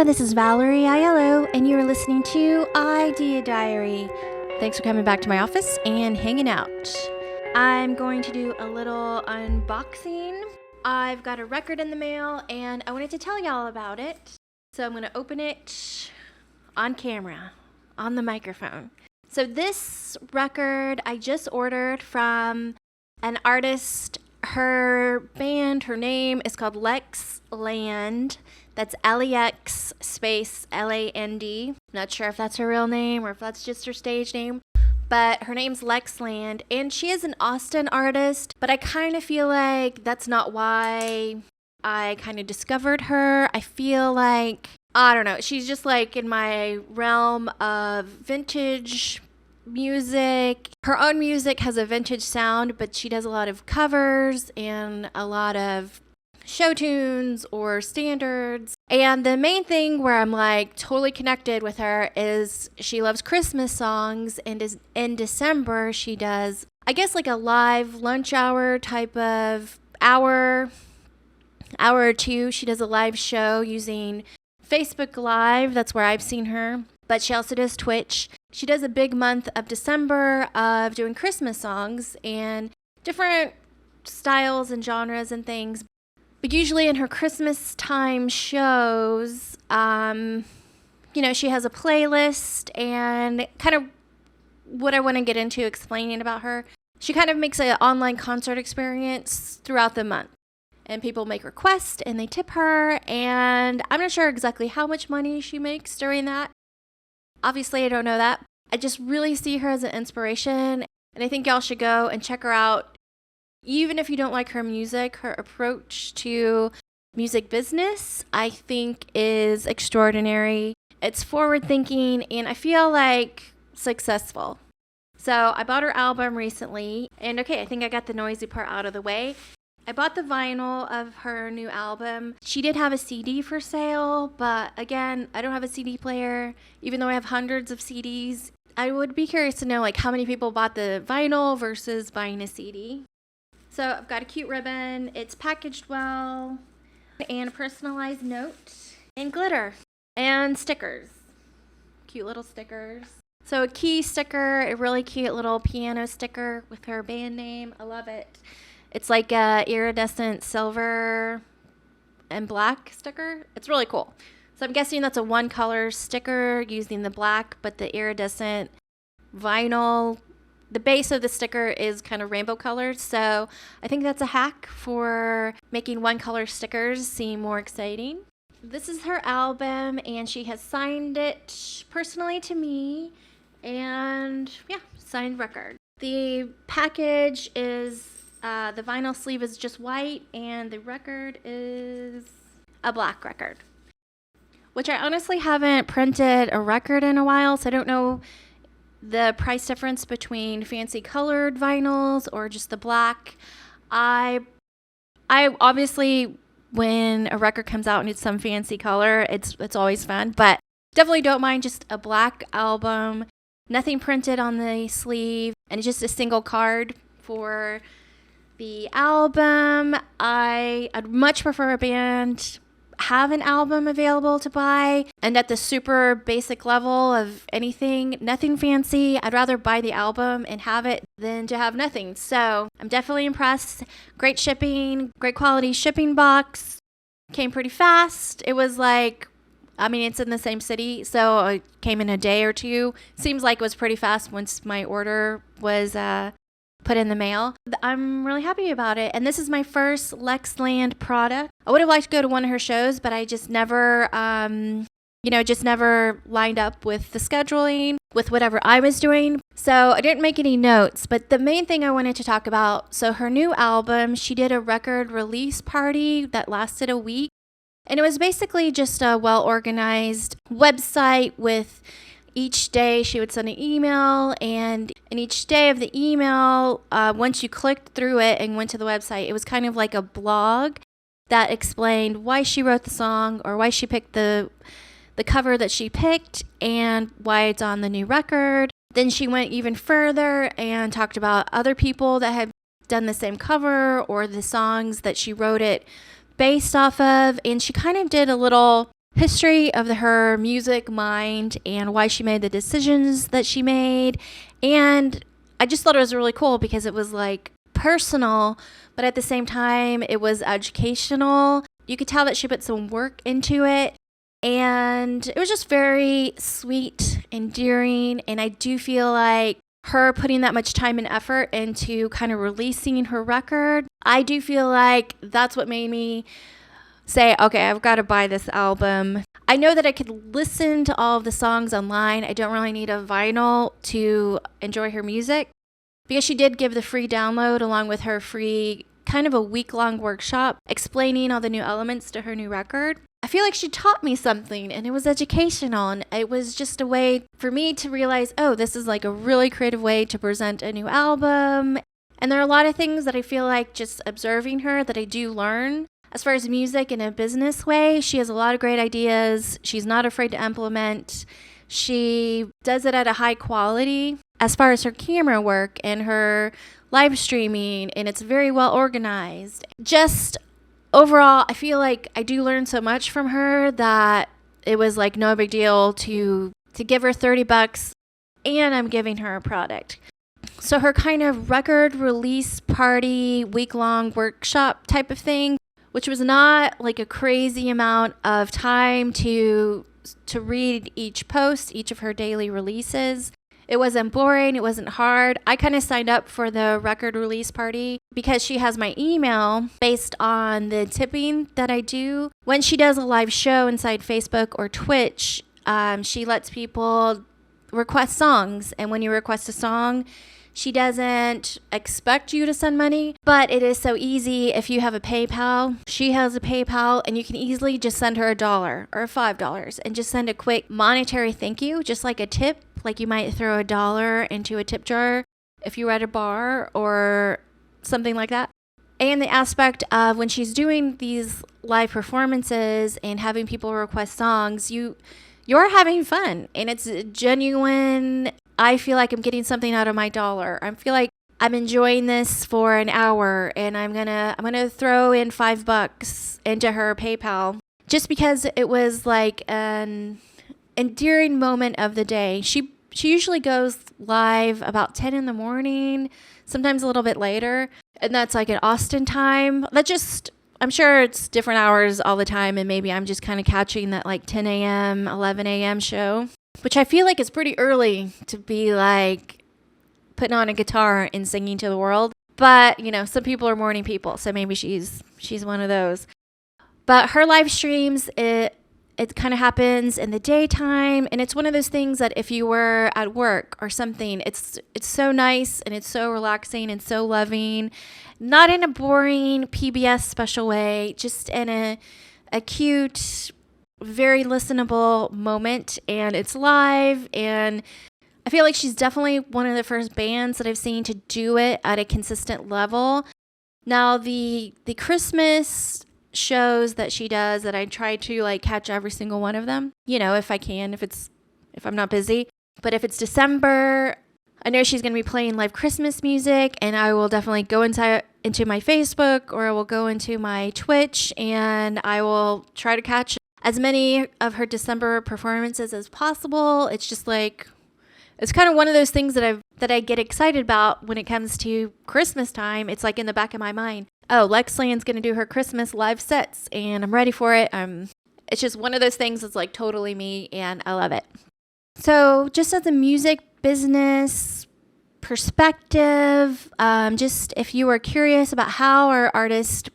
this is Valerie Aiello, and you are listening to Idea Diary. Thanks for coming back to my office and hanging out. I'm going to do a little unboxing. I've got a record in the mail, and I wanted to tell y'all about it. So I'm going to open it on camera, on the microphone. So this record I just ordered from an artist. Her band, her name is called Lex Land. That's Lex space Land. Not sure if that's her real name or if that's just her stage name. But her name's Lex Land, and she is an Austin artist. But I kind of feel like that's not why I kind of discovered her. I feel like, I don't know, she's just like in my realm of vintage music. Her own music has a vintage sound, but she does a lot of covers and a lot of show tunes or standards. And the main thing where I'm like totally connected with her is she loves Christmas songs, and is in December she does, I guess, like a live lunch hour type of hour or two. She does a live show using Facebook Live. That's where I've seen her. But she also does Twitch. She does a big month of December of doing Christmas songs and different styles and genres and things. But usually in her Christmas time shows, she has a playlist, and kind of what I want to get into explaining about her. She kind of makes an online concert experience throughout the month. And people make requests and they tip her. And I'm not sure exactly how much money she makes during that. Obviously, I don't know that. I just really see her as an inspiration. And I think y'all should go and check her out. Even if you don't like her music, her approach to music business, I think, is extraordinary. It's forward-thinking, and I feel like successful. So I bought her album recently, and okay, I think I got the noisy part out of the way. I bought the vinyl of her new album. She did have a CD for sale, but again, I don't have a CD player, even though I have hundreds of CDs. I would be curious to know like how many people bought the vinyl versus buying a CD. So I've got a cute ribbon. It's packaged well, and a personalized note, and glitter, and stickers. Cute little stickers. So a key sticker, a really cute little piano sticker with her band name. I love it. It's like a iridescent silver and black sticker. It's really cool. So I'm guessing that's a one color sticker using the black, but the iridescent vinyl, the base of the sticker is kind of rainbow colored. So I think that's a hack for making one color stickers seem more exciting. This is her album, and she has signed it personally to me. And yeah, signed record. The package is, the vinyl sleeve is just white, and the record is a black record, which I honestly haven't printed a record in a while, so I don't know the price difference between fancy colored vinyls or just the black. I obviously, when a record comes out and it's some fancy color, it's always fun, but definitely don't mind just a black album, nothing printed on the sleeve, and it's just a single card for the album. I'd much prefer a band have an album available to buy, and at the super basic level of anything, nothing fancy. I'd rather buy the album and have it than to have nothing. So I'm definitely impressed. Great shipping, great quality shipping box. Came pretty fast. It was like, it's in the same city, so it came in a day or two. Seems like it was pretty fast once my order was put in the mail. I'm really happy about it. And this is my first Lex Land product. I would have liked to go to one of her shows, but I just never, never lined up with the scheduling, with whatever I was doing. So I didn't make any notes, but the main thing I wanted to talk about, so her new album, she did a record release party that lasted a week. And it was basically just a well-organized website with each day she would send an email, and in each day of the email, once you clicked through it and went to the website, it was kind of like a blog that explained why she wrote the song or why she picked the cover that she picked and why it's on the new record. Then she went even further and talked about other people that had done the same cover or the songs that she wrote it based off of, and she kind of did a little history of her music mind and why she made the decisions that she made. And I just thought it was really cool because it was like personal, but at the same time, it was educational. You could tell that she put some work into it. And it was just very sweet, endearing. And I do feel like her putting that much time and effort into kind of releasing her record, I do feel like that's what made me say, okay, I've got to buy this album. I know that I could listen to all of the songs online. I don't really need a vinyl to enjoy her music because she did give the free download along with her free kind of a week-long workshop explaining all the new elements to her new record. I feel like she taught me something and it was educational, and it was just a way for me to realize, oh, this is like a really creative way to present a new album. And there are a lot of things that I feel like just observing her that I do learn. As far as music in a business way, she has a lot of great ideas. She's not afraid to implement. She does it at a high quality as far as her camera work and her live streaming, and it's very well organized. Just overall, I feel like I do learn so much from her that it was like no big deal to give her $30 and I'm giving her a product. So her kind of record release party, week-long workshop type of thing, which was not like a crazy amount of time to read each post, each of her daily releases. It wasn't boring. It wasn't hard. I kind of signed up for the record release party because she has my email based on the tipping that I do. When she does a live show inside Facebook or Twitch, she lets people request songs. And when you request a song, she doesn't expect you to send money, but it is so easy if you have a PayPal. She has a PayPal, and you can easily just send her $1 or $5 and just send a quick monetary thank you, just like a tip. Like you might throw $1 into a tip jar if you were at a bar or something like that. And the aspect of when she's doing these live performances and having people request songs, you're having fun, and it's genuine. I feel like I'm getting something out of my dollar. I feel like I'm enjoying this for an hour, and I'm gonna throw in $5 into her PayPal just because it was like an endearing moment of the day. She usually goes live about 10 in the morning, sometimes a little bit later, and that's like at Austin time. I'm sure it's different hours all the time, and maybe I'm just kind of catching that like 10 a.m., 11 a.m. show, which I feel like is pretty early to be like putting on a guitar and singing to the world. But, some people are morning people, so maybe she's one of those. But her live streams, it kind of happens in the daytime, and it's one of those things that if you were at work or something, it's so nice and it's so relaxing and so loving, not in a boring PBS special way, just in a cute, very listenable moment, and it's live, and I feel like she's definitely one of the first bands that I've seen to do it at a consistent level. Now, the Christmas shows that she does, that I try to like catch every single one of them, if I can, if I'm not busy. But if it's December, I know she's going to be playing live Christmas music, and I will definitely go into my Facebook, or I will go into my Twitch, and I will try to catch as many of her December performances as possible. It's just like, it's kind of one of those things that I get excited about when it comes to Christmas time. It's like in the back of my mind, oh, Lexland's going to do her Christmas live sets, and I'm ready for it. It's just one of those things that's like totally me, and I love it. So just as a music business perspective, just if you are curious about how are artists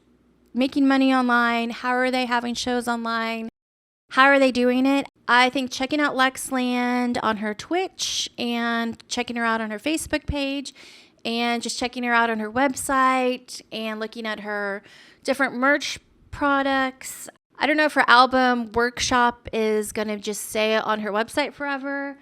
making money online, how are they having shows online, how are they doing it, I think checking out Lexland on her Twitch and checking her out on her Facebook page and just checking her out on her website and looking at her different merch products. I don't know if her album workshop is going to just stay on her website forever.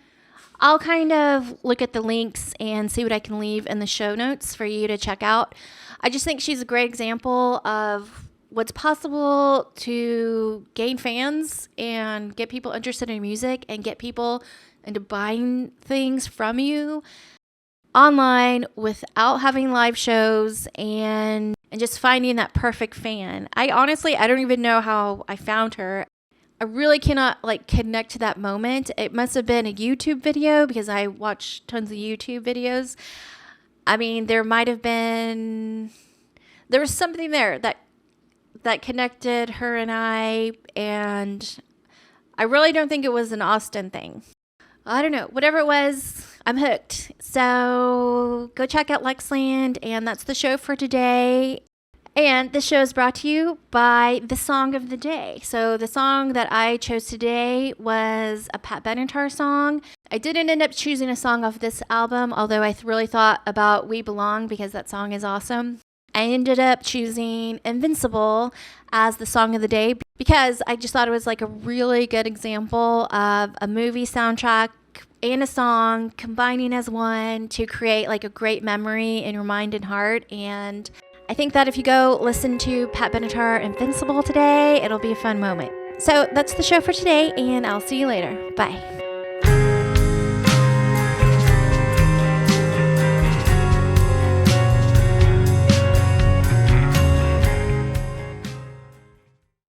I'll kind of look at the links and see what I can leave in the show notes for you to check out. I just think she's a great example of what's possible to gain fans and get people interested in music and get people into buying things from you online without having live shows and just finding that perfect fan. I don't even know how I found her. I really cannot like connect to that moment. It must have been a YouTube video because I watch tons of YouTube videos. I mean, there was something there that connected her and and I really don't think it was an Austin thing. I don't know. Whatever it was, I'm hooked. So go check out Lexland, and that's the show for today. And this show is brought to you by the song of the day. So the song that I chose today was a Pat Benatar song. I didn't end up choosing a song off this album, although I really thought about We Belong because that song is awesome. I ended up choosing Invincible as the song of the day because I just thought it was like a really good example of a movie soundtrack and a song combining as one to create like a great memory in your mind and heart. And I think that if you go listen to Pat Benatar Invincible today, it'll be a fun moment. So that's the show for today, and I'll see you later. Bye.